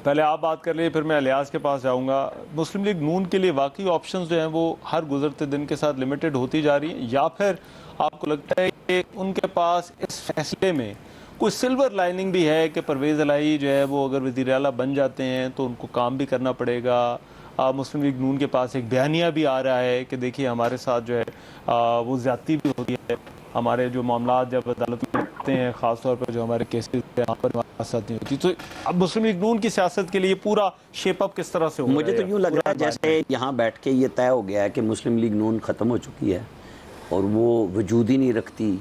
पहले आप बात कर लिए, फिर मैं इलियास के पास जाऊंगा। मुस्लिम लीग नून के लिए वाकई ऑप्शंस जो हैं वो हर गुजरते दिन के साथ लिमिटेड होती जा रही हैं, या फिर आपको लगता है कि उनके पास इस फैसले में कोई सिल्वर लाइनिंग भी है कि परवेज़ इलाही जो है वो अगर वज़ीर आला बन जाते हैं तो उनको काम भी करना पड़ेगा? मुस्लिम लीग नून के पास एक बयानिया भी आ रहा है कि देखिए हमारे साथ जो है वो ज़्यादती भी होती है, हमारे जो मामला जब अदालत में होते हैं, ख़ासतौर पर जो हमारे केसेस यहाँ पर हमारे साथ नहीं होती। तो अब मुस्लिम लीग नून की सियासत के लिए पूरा शेप अप किस तरह से हो? मुझे तो यूँ लग रहा है जैसे यहाँ बैठ के ये तय हो गया है कि मुस्लिम लीग नून ख़त्म हो चुकी है और वो वजूद ही नहीं रखती।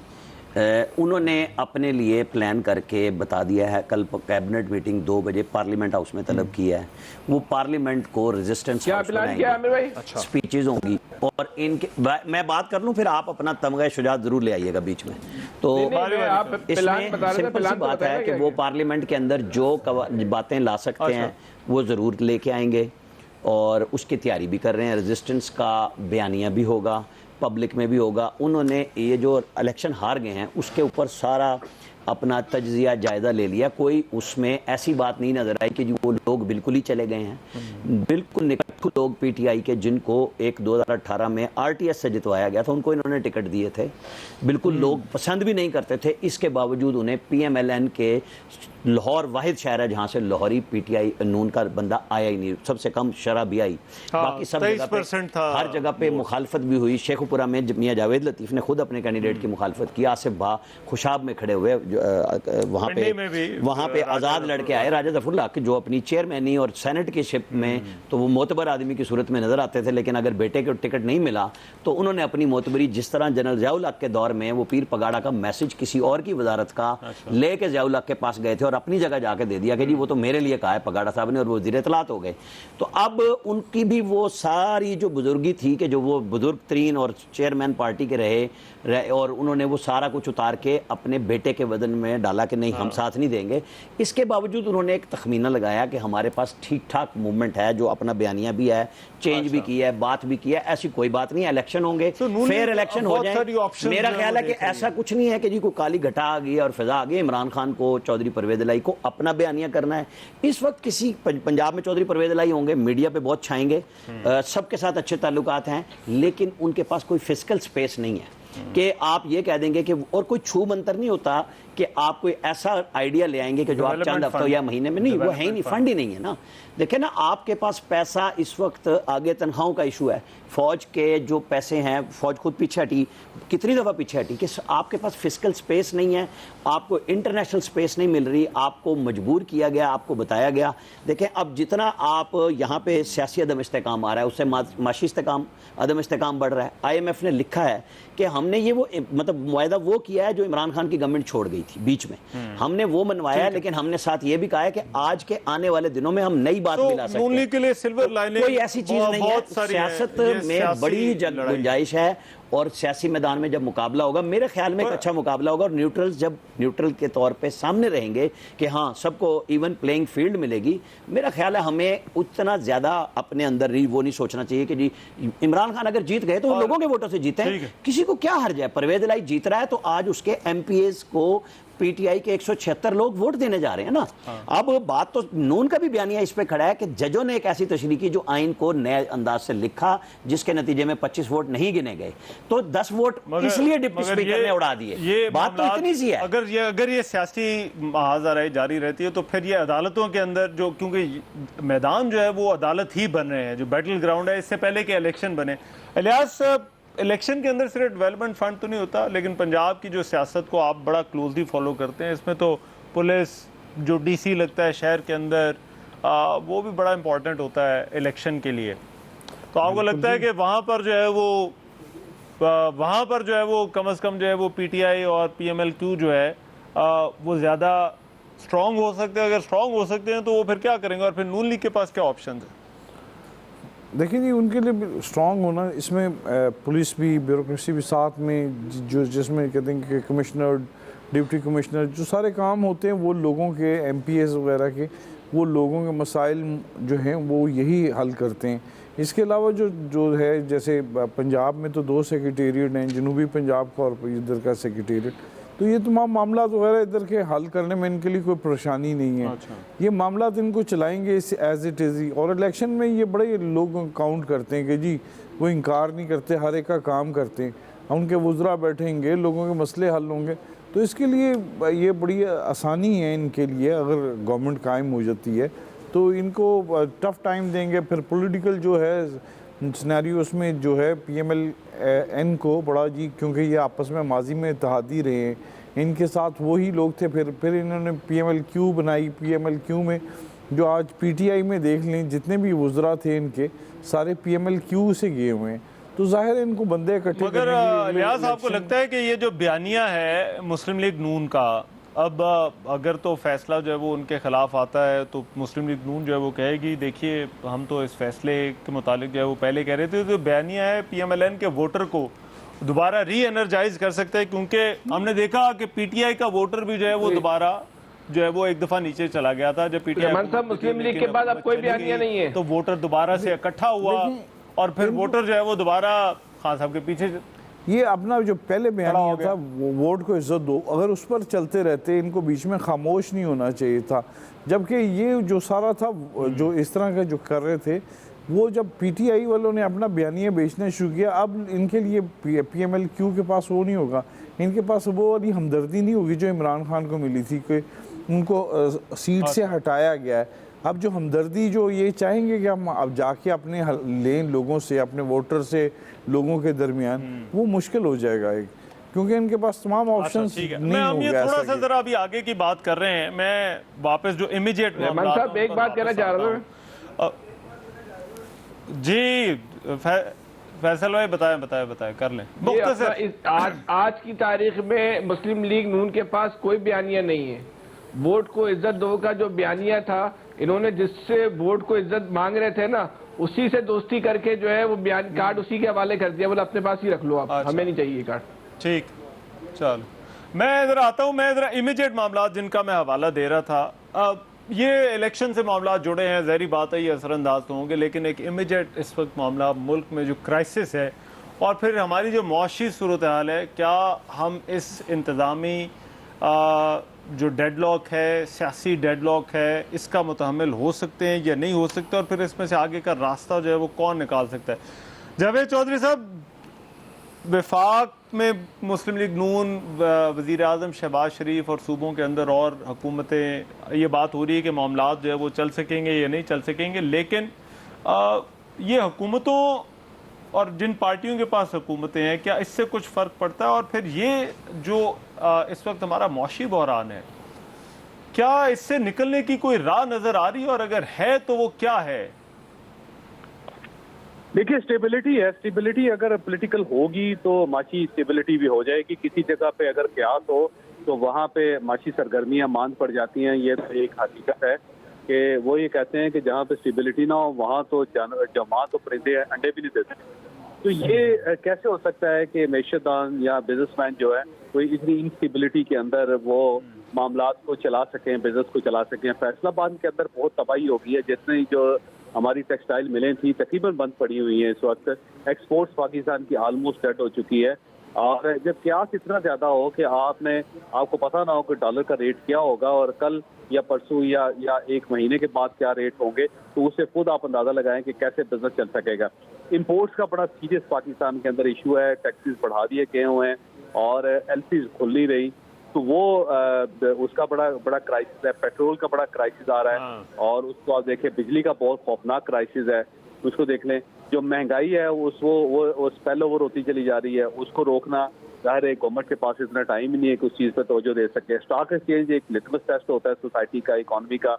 उन्होंने अपने लिए प्लान करके बता दिया है। कल कैबिनेट मीटिंग 2 बजे पार्लियामेंट हाउस में तलब की है। वो पार्लियामेंट को रेजिस्टेंस स्पीचेज होंगी और इनके मैं बात कर लूं, फिर आप अपना तमगा शुजात जरूर ले आइएगा बीच में। तो इसमें सिंपल सी बात है कि वो पार्लियामेंट के अंदर जो बातें ला सकते हैं वो ज़रूर लेके आएंगे और उसकी तैयारी भी कर रहे हैं। रेजिस्टेंस का बयानिया भी होगा, पब्लिक में भी होगा। उन्होंने ये जो इलेक्शन हार गए हैं उसके ऊपर सारा अपना तज्जिया जायज़ा ले लिया। कोई उसमें ऐसी बात नहीं नज़र आई कि वो लोग बिल्कुल ही चले गए हैं। बिल्कुल निकट्ठू लोग पीटीआई के, जिनको 2018 में आरटीएस से जितवाया गया था, उनको इन्होंने टिकट दिए थे। बिल्कुल लोग पसंद भी नहीं करते थे, इसके बावजूद उन्हें पीएमएलएन के लाहौर वाहिद शहर है जहाँ से लाहौरी पीटीआई नून का बंदा आया ही नहीं, सबसे कम शरा भी आई। बाकी सब जगह पे, हर जगह पे मुखालफत भी हुई। शेखुपुरा में मियां जावेद लतीफ़ ने खुद अपने कैंडिडेट की मुखालफत की। आसिफ भा खुशाब में खड़े हुए, वहाँ पे आज़ाद लड़के आए। राजा ज़फ़रुल्लाह के जो अपनी चेयरमैनी और सेनेट की शिप में तो वो मोतबर आदमी की सूरत में नजर आते थे, लेकिन अगर बेटे को टिकट नहीं मिला तो उन्होंने अपनी मोतबरी, जिस तरह जनरल ज़ियाउल हक के दौर में वो पीर पगाड़ा का मैसेज किसी और की वजारत का लेके ज़ियाउल हक के पास गए थे और अपनी जगह जाके दे दिया कि जी वो तो मेरे लिए कहा है पगाड़ा साहब ने, और वो वज़ीर इत्तलात हो गए। तो अब उनकी भी वो सारी जो बुजुर्गी थी कि जो वो बुजुर्ग तरीन और चेयरमैन पार्टी के रहे और उन्होंने वो सारा कुछ उतार के अपने बेटे के वजन में डाला कि नहीं हम साथ नहीं देंगे। इसके बावजूद उन्होंने एक तखमीना लगाया कि हमारे पास ठीक ठाक मूवमेंट है, जो अपना बयानिया भी है, चेंज भी किया है, बात भी किया है। ऐसी कोई बात नहीं है, इलेक्शन होंगे, फेयर इलेक्शन हो जाए। मेरा ख्याल है कि ऐसा कुछ नहीं है कि जी कोई काली घटा आ गई और फिजा आ गई। इमरान खान को, चौधरी परवेज इलाही को अपना बयानिया करना है। इस वक्त किसी पंजाब में चौधरी परवेज इलाही होंगे, मीडिया पे बहुत छाएंगे, सबके साथ अच्छे ताल्लुकात हैं, लेकिन उनके पास कोई फिजिकल स्पेस नहीं है कि आप ये कह देंगे कि, और कोई छू मंतर नहीं होता कि आप कोई ऐसा आइडिया ले आएंगे कि जो आप चंद हफ्तों या महीने में, नहीं, वो है ही नहीं, फंड ही नहीं है ना। देखिए ना, आपके पास पैसा इस वक्त, आगे तनख्वाहों का इशू है, फौज के जो पैसे हैं, फौज खुद पीछे हटी, कितनी दफ़ा पीछे हटी कि आपके पास फिजिकल स्पेस नहीं है, आपको इंटरनेशनल स्पेस नहीं मिल रही, आपको मजबूर किया गया, आपको बताया गया। देखें अब जितना आप यहाँ पे सियासी अदम इस्तेकाम आ रहा है, उससे माशी इस्तेकाम, अदम इस्तेकाम बढ़ रहा है। IMF ने लिखा है कि हमने ये वो मतलब मुआहदा वो किया है जो इमरान खान की गवर्नमेंट छोड़ गई थी बीच में, हमने वो मनवाया, लेकिन हमने साथ ये भी कहा है कि आज के आने वाले दिनों में हम नई बात मिला सकते हैं। के लिए सिल्वर लाइनिंग कोई ऐसी चीज नहीं है। सियासत में बड़ी गुंजाइश है और सियासी मैदान में जब मुकाबला होगा, मेरे ख्याल में एक अच्छा मुकाबला होगा और न्यूट्रल्स जब न्यूट्रल के तौर पे सामने रहेंगे कि हाँ सबको इवन प्लेइंग फील्ड मिलेगी, मेरा ख्याल है हमें उतना ज्यादा अपने अंदर वो नहीं सोचना चाहिए कि जी इमरान खान अगर जीत गए तो लोगों के वोटों से जीते हैं, किसी को क्या हर्ज है। परवेज इलाही जीत रहा है तो आज उसके MPAs को पीटीआई के 176 लोग वोट देने जा रहे हैं ना। अब बात तो नून का भी बयानिया इस पे खड़ा है कि जजों ने एक ऐसी तशरीह की जो आइन को नए अंदाज से लिखा, जिसके नतीजे में 25 वोट नहीं गिने गए, तो 10 वोट इसलिए डिप्टी स्पीकर ने उड़ा दिए। ये बात तो इतनी सी है। अगर ये सियासी महाजराई जारी रहती है तो फिर ये अदालतों के अंदर जो, क्योंकि मैदान जो है वो अदालत ही बन रहे हैं, जो बैटल ग्राउंड है, इससे पहले के इलेक्शन बने। इलियास, इलेक्शन के अंदर सिर्फ डेवलपमेंट फंड तो नहीं होता, लेकिन पंजाब की जो सियासत को आप बड़ा क्लोजली फॉलो करते हैं, इसमें तो पुलिस, जो डीसी लगता है शहर के अंदर, वो भी बड़ा इंपॉर्टेंट होता है इलेक्शन के लिए। तो आपको लगता है कि वहाँ पर जो है वो कम से कम जो है वो पीटीआई और पीएमएल-क्यू जो है वो ज़्यादा स्ट्रॉन्ग हो सकते हैं? अगर स्ट्रॉन्ग हो सकते हैं तो वो फिर क्या करेंगे, और फिर नून लीग के पास क्या ऑप्शन है? देखिए जी, उनके लिए स्ट्रॉन्ग होना, इसमें पुलिस भी, ब्यूरोक्रेसी भी साथ में, जो जिसमें कहते हैं कि कमिश्नर, डिप्टी कमिश्नर, जो सारे काम होते हैं वो लोगों के, एमपीएस वगैरह के, वो लोगों के मसाइल जो हैं वो यही हल करते हैं। इसके अलावा जो है, जैसे पंजाब में तो 2 सेक्रेटेरिएट हैं, जनूबी पंजाब का और इधर का सेक्रेटेरिएट, तो ये तमाम मामला वगैरह इधर के हल करने में इनके लिए कोई परेशानी नहीं है। अच्छा। ये मामला इनको चलाएंगे एज इट इज़ ही। और इलेक्शन में ये बड़े लोग काउंट करते हैं कि जी वो इनकार नहीं करते, हर एक का काम करते हैं, उनके वज़रा बैठेंगे, लोगों के मसले हल होंगे, तो इसके लिए ये बड़ी आसानी है इनके लिए। अगर गवर्नमेंट कायम हो जाती है तो इनको टफ टाइम देंगे। फिर पॉलिटिकल जो है सिनेरियो उसमें जो है पीएमएल-एन को बड़ा जी, क्योंकि ये आपस में माजी में इत्तेहादी रहे हैं, इनके साथ वही लोग थे, फिर इन्होंने पीएमएल-क्यू बनाई। पीएमएल-क्यू में जो आज पीटीआई में देख लें, जितने भी वज़रा थे इनके सारे पीएमएल-क्यू से गए हुए हैं, तो जाहिर है इनको बंदे इकट्ठे। मगर इलियास, आपको लगता है कि ये जो बयानिया है मुस्लिम लीग नून का, अब अगर तो फैसला जो है वो उनके खिलाफ आता है तो मुस्लिम लीग नून जो है वो कहेगी देखिए हम तो इस फैसले के मुतालिक जो है वो पहले कह रहे थे, तो बयानिया है पीएमएल-एन के वोटर को दोबारा री एनर्जाइज कर सकते हैं, क्योंकि हमने देखा कि पीटीआई का वोटर भी जो है वो दोबारा जो है वो एक दफा नीचे चला गया था जब पीटीआई मुस्लिम लीग के बाद अब कोई बयानिया नहीं है, तो वोटर दोबारा से इकट्ठा हुआ और फिर वोटर जो है वो दोबारा खान साहब के पीछे। ये अपना जो पहले बयानिया था, वो वोट को इज्जत दो, अगर उस पर चलते रहते, इनको बीच में खामोश नहीं होना चाहिए था। जबकि ये जो सारा था, जो इस तरह का जो कर रहे थे, वो जब पीटीआई वालों ने अपना बयानिया बेचना शुरू किया, अब इनके लिए पीएमएल-क्यू के पास वो नहीं होगा, इनके पास वो वाली हमदर्दी नहीं होगी जो इमरान खान को मिली थी कि उनको सीट से हटाया गया है। अब जो हमदर्दी, जो ये चाहेंगे कि हम अब जाके अपने लें लोगों से, अपने वोटर से, लोगों के दरमियान, वो मुश्किल हो जाएगा एक, क्योंकि इनके पास तमाम ऑप्शंस नहीं हम होंगे। ये थोड़ा सा जरा अभी आगे की बात कर रहे हैं, मैं वापस जो इमीडिएट रहमान साहब एक बात कहना चाह रहा हूँ जी। फैसल भाई बताएं कर लें। आज की तारीख में मुस्लिम लीग नून के पास कोई बयानिया नहीं है। वोट को इज्जत दो का जो बयानिया था, इन्होंने जिससे वोट को इज्जत मांग रहे थे ना, उसी से दोस्ती करके जो है वो बयान कार्ड उसी के हवाले कर दिया, बोला अपने पास ही रख लो आप। अच्छा। हमें नहीं चाहिए कार्ड। ठीक, चलो मैं इधर आता हूँ। मैं जरा इमीडिएट मामला जिनका मैं हवाला दे रहा था, अब ये इलेक्शन से मामला जुड़े हैं, ज़हरी बात है ये असरअंदाज तो होंगे, लेकिन एक इमीडिएट इस वक्त मामला मुल्क में जो क्राइसिस है और फिर हमारी जो मुआशी सूरत हाल है, क्या हम इस इंतज़ामी जो डेडलॉक है, सियासी डेडलॉक है, इसका मुतहम्मिल हो सकते हैं या नहीं हो सकते, और फिर इसमें से आगे का रास्ता जो है वो कौन निकाल सकता है? जावेद चौधरी साहब, वफाक में मुस्लिम लीग नून, वज़ीर आज़म शहबाज शरीफ और सूबों के अंदर और हुकूमतें, ये बात हो रही है कि मामलात जो है वो चल सकेंगे या नहीं चल सकेंगे, लेकिन ये हुकूमतों और जिन पार्टियों के पास हुकूमतें हैं, क्या इससे कुछ फ़र्क पड़ता है? और फिर ये जो इस वक्त हमारा मौशी बहरान है, क्या इससे निकलने की कोई राह नज़र आ रही है, और अगर है तो वो क्या है? देखिए, स्टेबिलिटी है। स्टेबिलिटी अगर पॉलिटिकल होगी तो माशी स्टेबिलिटी भी हो जाएगी। किसी जगह पे अगर क्यास हो तो वहाँ पे माशी सरगर्मियाँ मांद पड़ जाती हैं। ये तो एक हकीकत है कि वो ये कहते हैं कि जहाँ पे स्टेबिलिटी ना हो वहाँ तो वहाँ तो परिंदे अंडे भी नहीं देते। तो ये कैसे हो सकता है कि मैशदान या बिजनेसमैन जो है कोई इतनी इंस्टेबिलिटी के अंदर वो मामलात को चला सकें, बिजनेस को चला सकें? फैसलाबाद के अंदर बहुत तबाही हो गई है। जितनी जो हमारी टेक्सटाइल मिलें थी तकरीबन बंद पड़ी हुई हैं इस वक्त। एक्सपोर्ट्स पाकिस्तान की आलमोस्ट डेड हो चुकी है। और जब क्यास इतना ज्यादा हो कि आपको पता ना हो कि डॉलर का रेट क्या होगा और कल या परसों या एक महीने के बाद क्या रेट होंगे, तो उससे खुद आप अंदाजा लगाएं कि कैसे बिजनेस चल सकेगा। इंपोर्ट्स का बड़ा सीरियस पाकिस्तान के अंदर इशू है, टैक्सेस बढ़ा दिए गए हुए हैं और एलसीज खुल नहीं रही, तो वो उसका बड़ा क्राइसिस है। पेट्रोल का बड़ा क्राइसिस आ रहा है और उसको आप देखें, बिजली का बहुत खौफनाक क्राइसिस है, उसको देख लें। जो महंगाई है वो स्पेल ओवर होती चली जा रही है, उसको रोकना जाहिर है गवर्नमेंट के पास इतना टाइम ही नहीं है कि उस चीज़ पर तवज्जो दे सके। स्टॉक एक्सचेंज एक लिटमस टेस्ट होता है सोसाइटी का, इकॉनमी का,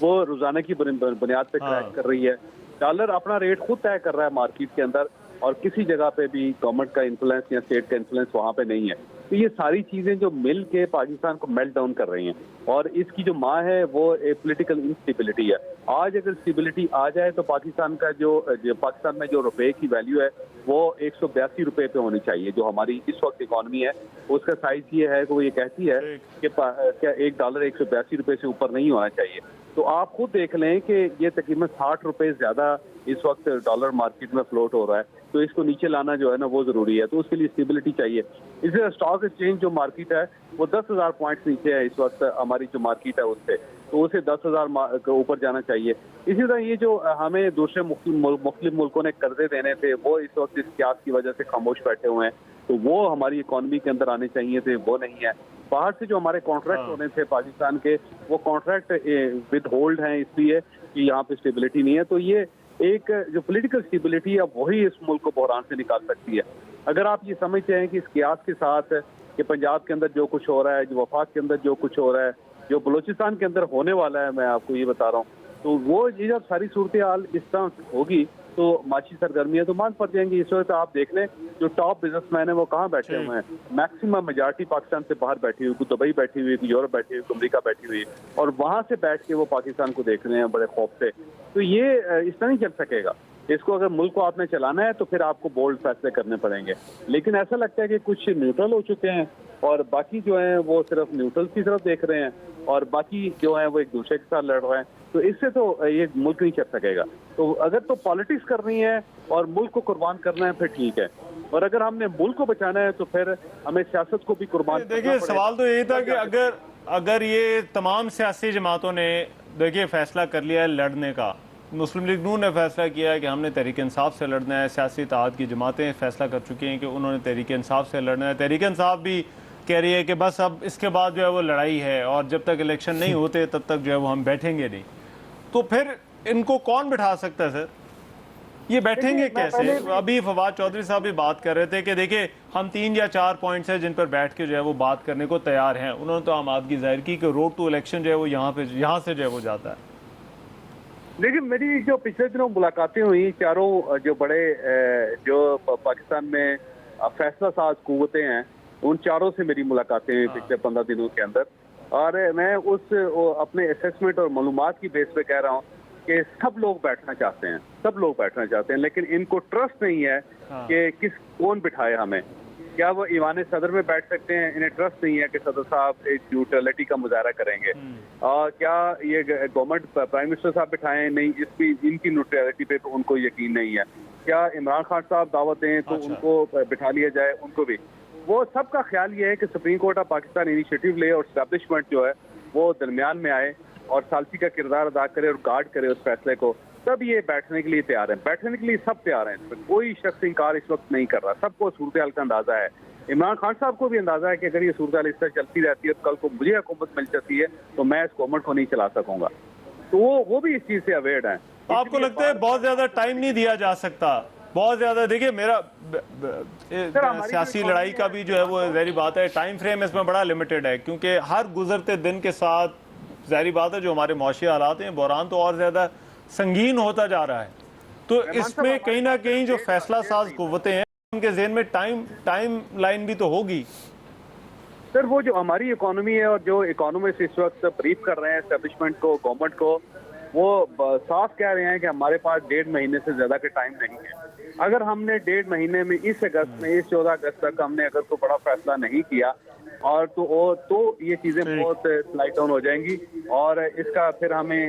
वो रोजाना की बुनियाद पे क्रैक कर रही है। डॉलर अपना रेट खुद तय कर रहा है मार्केट के अंदर और किसी जगह पे भी गवर्नमेंट का इन्फ्लुएंस या स्टेट का इन्फ्लुएंस वहां पे नहीं है। तो ये सारी चीजें जो मिल के पाकिस्तान को मेल्ट डाउन कर रही हैं और इसकी जो माँ है वो एक पॉलिटिकल इंस्टेबिलिटी है। आज अगर स्टेबिलिटी आ जाए तो पाकिस्तान का जो पाकिस्तान में जो रुपए की वैल्यू है वो 182 रुपए पे होनी चाहिए। जो हमारी इस वक्त इकॉनमी है उसका साइज ये है कि वो ये कहती है कि क्या $1 182 रुपए से ऊपर नहीं होना चाहिए। तो आप खुद देख लें कि ये तकरीबन 60 रुपए ज्यादा इस वक्त डॉलर मार्केट में फ्लोट हो रहा है, तो इसको नीचे लाना जो है ना वो जरूरी है। तो उसके लिए स्टेबिलिटी चाहिए। इसलिए स्टॉक एक्सचेंज जो मार्केट है वो 10,000 पॉइंट्स नीचे है इस वक्त हमारी जो मार्केट है उससे, तो उसे 10,000 के ऊपर जाना चाहिए। इसी तरह ये जो हमें दूसरे मुख्तलिफ मुल्कों ने कर्जे देने थे वो इस वक्त इस क्यास की वजह से खामोश बैठे हुए हैं, तो वो हमारी इकॉनमी के अंदर आने चाहिए थे, वो नहीं है। बाहर से जो हमारे कॉन्ट्रैक्ट होने थे पाकिस्तान के, वो कॉन्ट्रैक्ट विद होल्ड हैं इसलिए कि यहाँ पे स्टेबिलिटी नहीं है। तो ये एक जो पॉलिटिकल स्टेबिलिटी है वही इस मुल्क को बहरान से निकाल सकती है। अगर आप ये समझते हैं कि इस कियास के साथ कि पंजाब के अंदर जो कुछ हो रहा है, जो वफाक के अंदर जो कुछ हो रहा है, जो बलूचिस्तान के अंदर होने वाला है, मैं आपको ये बता रहा हूँ, तो वो ये जब सारी सूरत हाल इस तरह होगी तो माशी सरगर्मियां तो मान पड़ जाएंगी। इस वक्त आप देख लें जो टॉप बिजनेसमैन है वो कहाँ बैठे हुए हैं, मैक्सिमम मेजॉरिटी पाकिस्तान से बाहर बैठी हुई, दुबई बैठी हुई, यूरोप बैठी हुई, अमेरिका बैठी हुई, और वहां से बैठ के वो पाकिस्तान को देख रहे हैं बड़े खौफ से। तो ये इस तरह नहीं चल सकेगा। इसको अगर मुल्क को आपने चलाना है तो फिर आपको बोल्ड फैसले करने पड़ेंगे। लेकिन ऐसा लगता है कि कुछ न्यूट्रल हो चुके हैं और बाकी जो है वो सिर्फ न्यूट्रल की तरफ देख रहे हैं और बाकी जो है वो एक दूसरे के साथ लड़ रहे हैं। तो इससे तो ये मुल्क नहीं चल सकेगा। तो अगर तो पॉलिटिक्स करनी है और मुल्क को कुर्बान करना है फिर ठीक है, और अगर हमने मुल्क को बचाना है तो फिर हमें सियासत को भी कुर्बान करना पड़ेगा। देखिए सवाल तो यही था कि अगर ये तमाम सियासी जमातों ने देखिए फैसला कर लिया है लड़ने का, मुस्लिम लीग नून ने फैसला किया है कि हमने तहरीक इंसाफ से लड़ना है, सियासी इत्तेहाद की जमातें फैसला कर चुकी हैं कि उन्होंने तहरीक इंसाफ से लड़ना है, तहरीक इंसाफ भी कह रही है कि बस अब इसके बाद जो है वो लड़ाई है और जब तक इलेक्शन नहीं होते तब तक जो है वो हम बैठेंगे नहीं। तो फिर इनको कौन बिठा सकता है सर? ये बैठेंगे कैसे? अभी फवाद चौधरी साहब भी बात कर रहे थे कि देखिए हम 3 या 4 पॉइंट्स हैं जिन पर बैठ के जो है वो बात करने को तैयार हैं। उन्होंने तो आमादगी जाहिर की कि रोड टू इलेक्शन जो है वो यहाँ से जो है वो जाता है। देखिए मेरी जो पिछले दिनों मुलाकातें हुई चारों जो बड़े जो पाकिस्तान में फैसला साज कुव्वतें हैं उन चारों से मेरी मुलाकातें हुई पिछले 15 दिनों के अंदर, और मैं अपने असेसमेंट और मालूमात की बेस पे कह रहा हूँ कि सब लोग बैठना चाहते हैं, सब लोग बैठना चाहते हैं, लेकिन इनको ट्रस्ट नहीं है कि कौन बिठाए हमें। क्या वो ईवान सदर में बैठ सकते हैं? इन्हें ट्रस्ट नहीं है कि सदर साहब एक न्यूट्रलिटी का मुजाहरा करेंगे। और क्या ये गवर्नमेंट प्राइम मिनिस्टर साहब बिठाएं? नहीं, इनकी न्यूट्रलिटी पे तो उनको यकीन नहीं है। क्या इमरान खान साहब दावत दें तो उनको बिठा लिया जाए? उनको भी वो सबका ख्याल ये है कि supreme court of Pakistan initiative ले और एस्टैब्लिशमेंट जो है वो दरमियान में आए और सालसी का किरदार अदा करे और गार्ड करे उस फैसले को। तब ये बैठने के लिए तैयार हैं, बैठने के लिए सब तैयार हैं। कोई शख्स इनकार इस वक्त नहीं कर रहा, सबको सूरत हाल का अंदाजा है। इमरान खान साहब को भी अंदाजा है कि अगर ये सूरत हाल इस तरह चलती रहती है तो कल को मुझे हुकूमत मिल जाती है तो मैं इस गवर्नमेंट को नहीं चला सकूंगा। तो वो भी इस चीज से अवेयर है। आपको लगता है बहुत ज्यादा टाइम नहीं दिया जा सकता? बहुत ज्यादा देखिए मेरा सियासी लड़ाई का भी जो है वो ज़ाहिर बात है टाइम फ्रेम इसमें बड़ा लिमिटेड है, क्योंकि हर गुजरते दिन के साथ ज़ाहिर बात है जो हमारे माशी हालात हैं बहरान तो और ज़्यादा संगीन होता जा रहा है। तो इसमें कहीं ना कहीं जो फैसला साज कुव्वतें हैं उनके ज़हन में टाइम लाइन भी तो होगी। सर वो जो हमारी इकोनॉमी है और जो इकोनॉमिस्ट इस वक्त ब्रीफ कर रहे हैं एस्टेब्लिशमेंट को, गवर्नमेंट को, वो साफ कह रहे हैं कि हमारे पास 1.5 महीने से ज्यादा का टाइम नहीं है। अगर हमने 1.5 महीने में इस 14 अगस्त तक हमने अगर कोई बड़ा फैसला नहीं किया और तो ये चीजें बहुत स्लाइड डाउन हो जाएंगी और इसका फिर हमें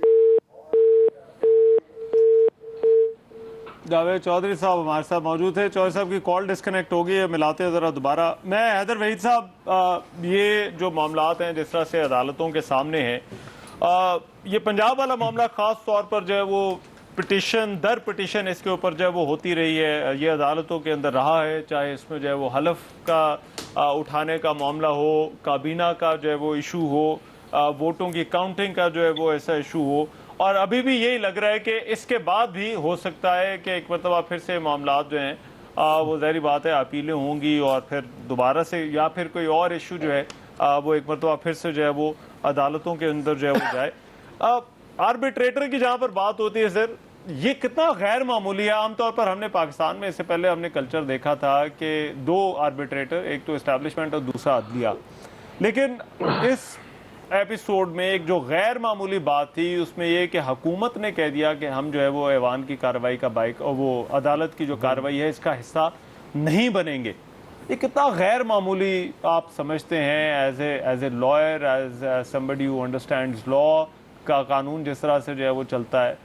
जावेद चौधरी साहब हमारे साथ मौजूद थे। चौधरी साहब की कॉल डिस्कनेक्ट हो गई है, मिलाते हैं ज़रा दोबारा। मैं हैदर वहीद साहब, ये जो मामलात हैं जिस तरह से अदालतों के सामने हैं, ये पंजाब वाला मामला ख़ास तौर पर जो है वो पिटिशन दर पिटिशन इसके ऊपर जो है वो होती रही है, ये अदालतों के अंदर रहा है, चाहे इसमें जो है वो हलफ का उठाने का मामला हो, काबीना का जो है वो इशू हो, वोटों की काउंटिंग का जो है वो ऐसा इशू हो, और अभी भी यही लग रहा है कि इसके बाद भी हो सकता है कि एक मरतबा फिर से मामलात जो हैं वो ज़ाहिर बात है अपीलें होंगी और फिर दोबारा से या फिर कोई और इशू जो है वो एक मरतबा फिर से जो है वो अदालतों के अंदर जो है वो जाए। आर्बिट्रेटर की जहाँ पर बात होती है सर, ये कितना गैर मामूली है। आमतौर पर हमने पाकिस्तान में इससे पहले हमने कल्चर देखा था कि 2 आर्बिट्रेटर, एक तो इस्टेब्लिशमेंट और दूसरा अदलिया, लेकिन इस एपिसोड में एक जो गैर मामूली बात थी उसमें यह कि हुकूमत ने कह दिया कि हम जो है वो ऐवान की कार्रवाई का बाइक और वो अदालत की जो कार्रवाई है इसका हिस्सा नहीं बनेंगे। ये कितना गैर मामूली आप समझते हैं as a lawyer, as somebody who understands law का कानून जिस तरह से जो है वो चलता है?